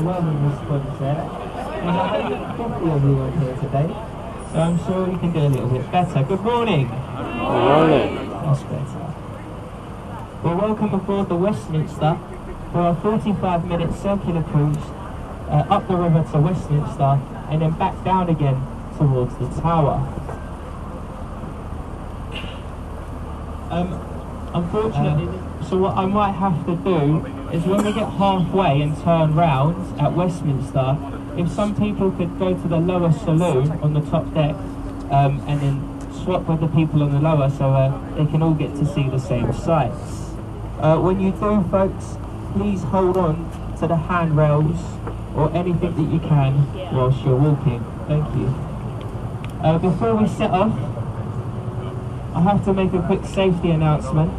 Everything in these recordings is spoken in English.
overwhelming response there. There's 150 of you on here today, so I'm sure we can do a little bit better. Good morning. Good morning. That's better. We're welcome aboard the Westminster for a 45-minute circular cruise up the river to Westminster and then back down again towards the tower. Unfortunately, so what I might have to do is when we get halfway and turn round at Westminster, if some people could go to the lower saloon on the top deck and then swap with the people on the lower so they can all get to see the same sights. When you do, folks, please hold on to the handrails or anything that you can whilst you're walking. Thank you. Before we set off, I have to make a quick safety announcement.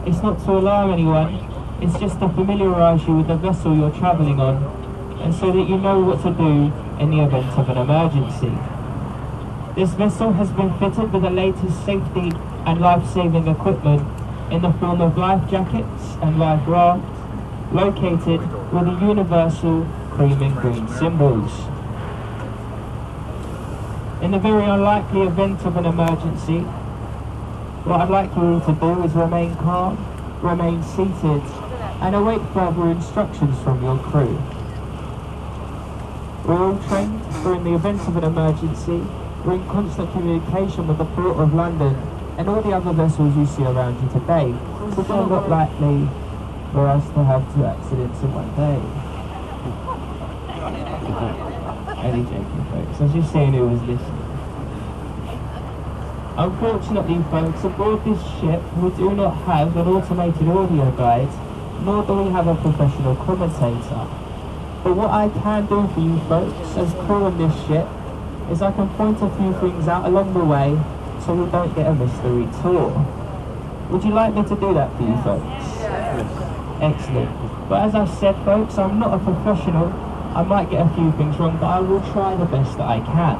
It's not to alarm anyone, it's just to familiarise you with the vessel you're travelling on and so that you know what to do in the event of an emergency. This vessel has been fitted with the latest safety and life-saving equipment in the form of life jackets and life rafts, located with the universal cream and green symbols. In the very unlikely event of an emergency, what I'd like you all to do is remain calm, remain seated, and await further instructions from your crew. We're all trained for in the event of an emergency, we're in constant communication with the Port of London and all the other vessels you see around you today. It's not likely for us to have 2 accidents in one day. Only joking, folks. I was just saying who was listening. Unfortunately, folks, aboard this ship we do not have an automated audio guide, nor do we have a professional commentator. But what I can do for you folks as crew on this ship is I can point a few things out along the way so we don't get a mystery tour. Would you like me to do that for you folks? Yes. Excellent. But as I've said, folks, I'm not a professional. I might get a few things wrong, but I will try the best that I can.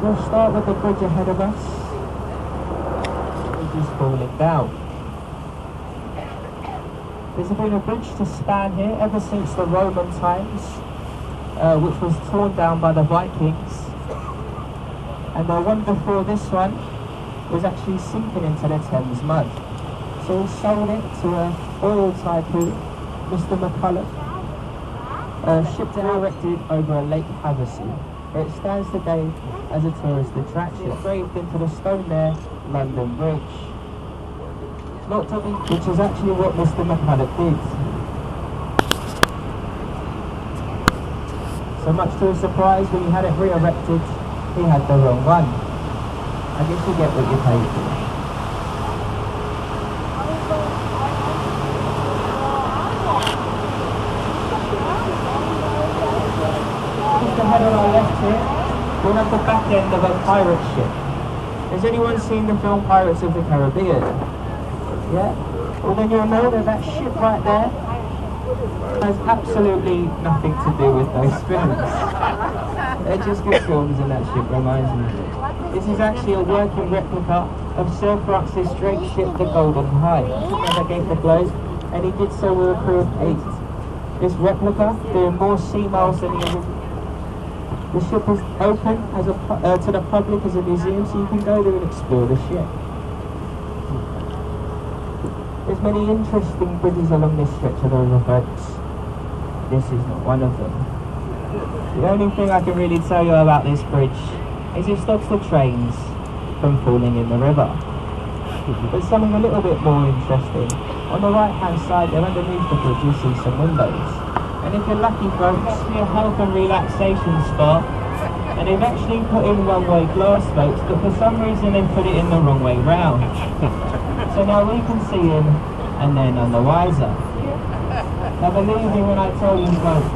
We'll start with the bridge ahead of us, which is falling down. There's been a bridge to span here ever since the Roman times, which was torn down by the Vikings. And the one before this one was actually sinking into the Thames mud. So we sold it to an oil tycoon, Mr. McCulloch, shipped and erected over a Lake Havasu. It stands today as a tourist attraction. Engraved into the stone there, London Bridge. Not to be, which is actually what Mr. McCulloch did. So much to his surprise, when he had it re-erected, he had the wrong one. I guess you get what you pay for. Ahead on our left here, we'll have the back end of a pirate ship. Has anyone seen the film Pirates of the Caribbean? Yeah? Well then you'll know that that ship right there has absolutely nothing to do with those films. They're just good films and that ship reminds me of it. This is actually a working replica of Sir Francis Drake's ship, the Golden Hind. He navigated the globe and he did so with a crew of 8. This replica doing more sea miles than the original. The ship is open as to the public as a museum, so you can go there and explore the ship. There's many interesting bridges along this stretch of the river, folks. This is not one of them. The only thing I can really tell you about this bridge is it stops the trains from falling in the river. But something a little bit more interesting. On the right-hand side there, underneath the bridge, you'll see some windows. And if you're lucky, folks, it's a health and relaxation spa. And they've actually put in one-way glass, folks, but for some reason they put it in the wrong way round. So now we can see in and they're none the wiser. Now believe me when I tell you, folks,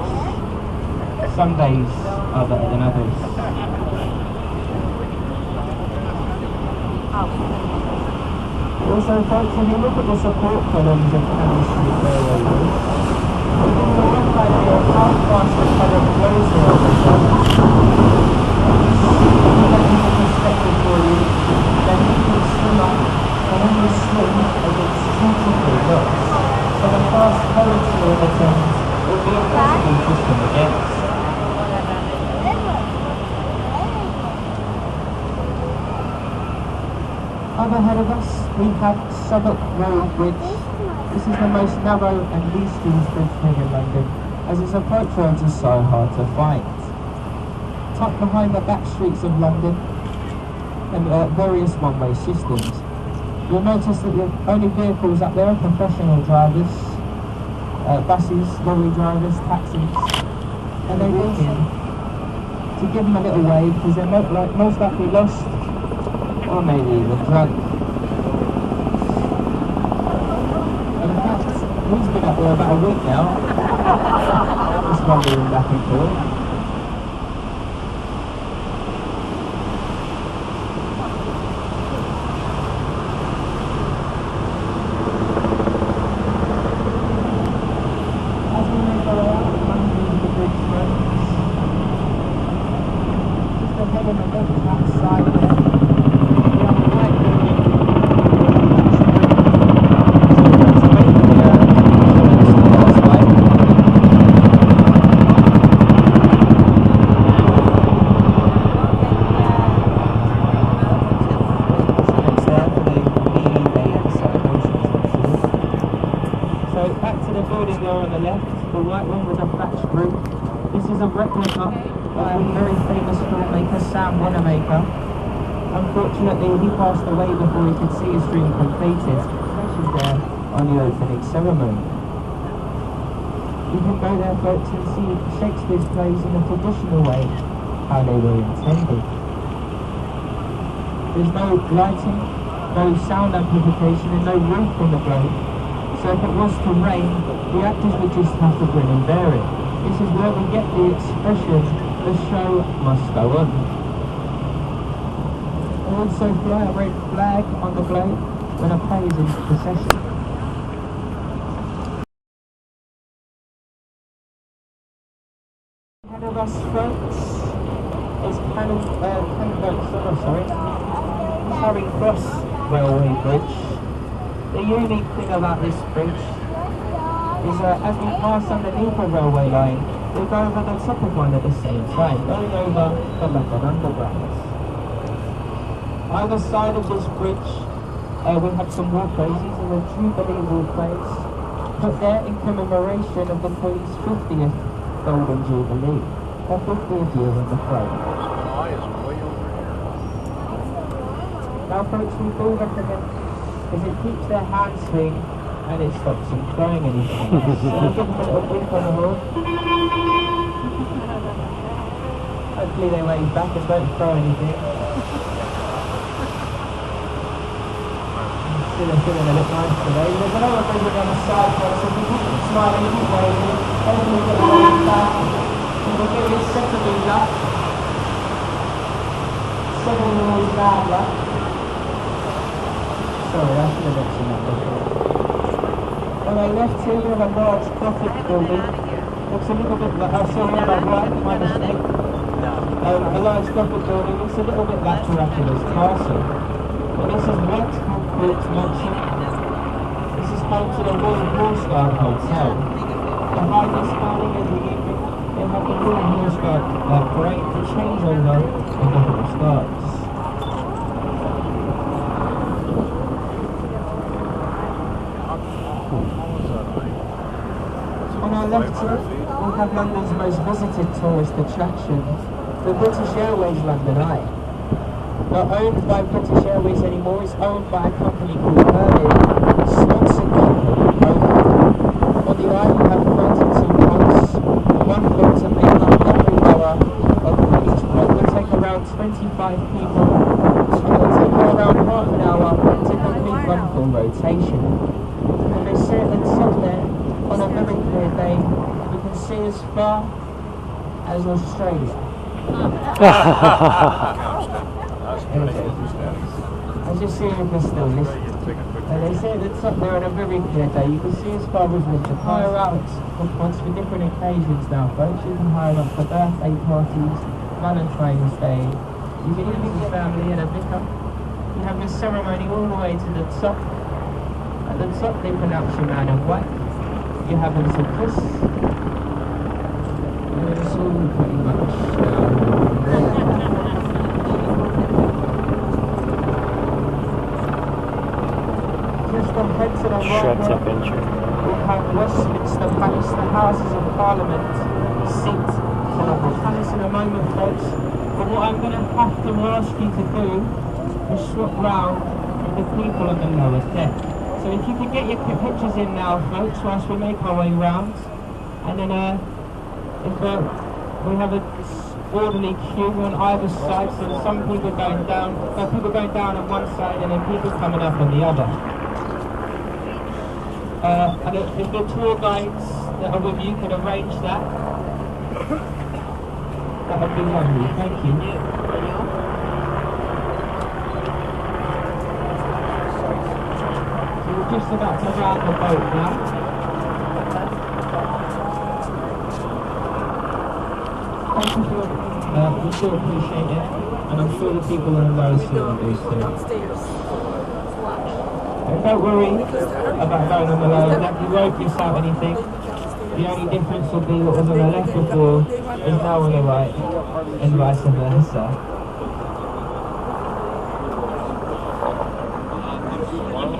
some days are better than others. Also, folks, if you look at the support columns of Thames River, you can get a rough idea of how fast the current flows here on the shore. To put that into perspective for you, then you can see last currency in the Thames will be impossible to swim against. Up ahead of us, we have Southwark Road Bridge. This is the most narrow and least used bridge thing in London, as its approach roads are so hard to find. Tucked behind the back streets of London and various one-way systems, you'll notice that the only vehicles up there are professional drivers, buses, lorry drivers, taxis, and they're waiting to give them a little wave because they're most likely lost or maybe even drunk. In fact, he's been up there about a week now, just wandering back and forth. Unfortunately, he passed away before he could see his dream completed. He was there on the opening ceremony. You can go there, folks, and see Shakespeare's plays in a traditional way, how they were intended. There's no lighting, no sound amplification, and no roof on the globe. So if it was to rain, the actors would just have to grin and bear it. This is where we get the expression, the show must go on. Also fly a red flag on the globe when a play is in procession. Ahead of us, folks, is Charing Cross Railway Bridge. The unique thing about this bridge is as we pass underneath a railway line, we go over the top of one at the same time, going over the London Underground. Either side of this bridge, we have some walkways. These are the Jubilee walkways, put there in commemoration of the Queen's 50th Golden Jubilee, her 50th year on the throne. Now folks, we do recommend, because it keeps their hands free and it stops them throwing anything. So I'll give them a little whip on the horn. Hopefully they wave back and don't throw anything. Feeling a bit nice today. There's another thing on the side for us. If we keep smiling, keep waving, hopefully we'll get a wave back. And we'll give it second luck. Second rules bad luck. Sorry, I should have mentioned that before. On our left here we have a large Gothic building. Looks a little bit like, sorry, on our right, my mistake. A large Gothic building looks a little bit like Dracula's castle. But this is what Mansion. This is home to the Royal Horse Guard Hotel. Behind this building in the evening, they have the Royal Horse Guard parade, the changeover of the Horse Guards. On our left here, we have London's most visited tourist attraction, the British Airways London Eye. Not owned by British Airways anymore, it's owned by a company called Merlin, sponsored by on the eye we have fountains and ponds, one floor to make up every hour of each floor. It will take around 25 people, and it will take around half an hour to complete one full rotation. And they say at the top there, on a very clear day, you can see as far as Australia. I just see if you can still listen. And they say at the top there on a very clear day, you can see as far as we can hire out for different occasions now, folks. You can hire out for birthday parties, Valentine's Day. You can even meet your family in a vicar. You have the ceremony all the way to the top. At the top they pronounce your man and wife. you're having some kiss. And it's all pretty much just ahead to the right Shuts up there, entry. we have Westminster Palace, the Houses of Parliament seat. So the palace in a moment, folks. But what I'm going to have to ask you to do is swap round with the people on the lower deck. So if you could get your pictures in now, folks, whilst we make our way round. And then if we have a orderly queue on either side, so some people going down, people going down on one side and then people coming up on the other. And if the tour guides that are with you could arrange that, that would be lovely. Thank you. So we're just about to round the boat now. Thank you for, we still appreciate it, and I'm sure the people on the lower seat will do too. Don't worry about going on the lower deck, you won't miss out anything. The only difference will be what was on the left before is now on the right, and vice versa.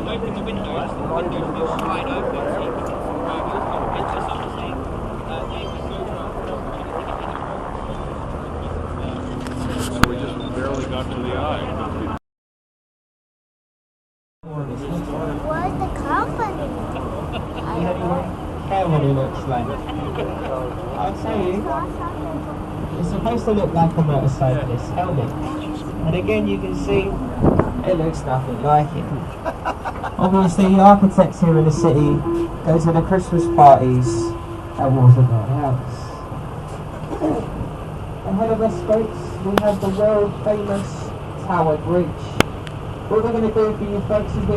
Open the windows will slide open. So we just barely got to the eye. Where's the company? You don't care what it looks like. I'll tell you, it's supposed to look like a motorcyclist helmet. And again, you can see it looks nothing like it. Obviously, the architects here in the city go to the Christmas parties at Waterguard House. Ahead of us, folks, we have the world famous Tower Bridge. What we're going to do for you folks is we're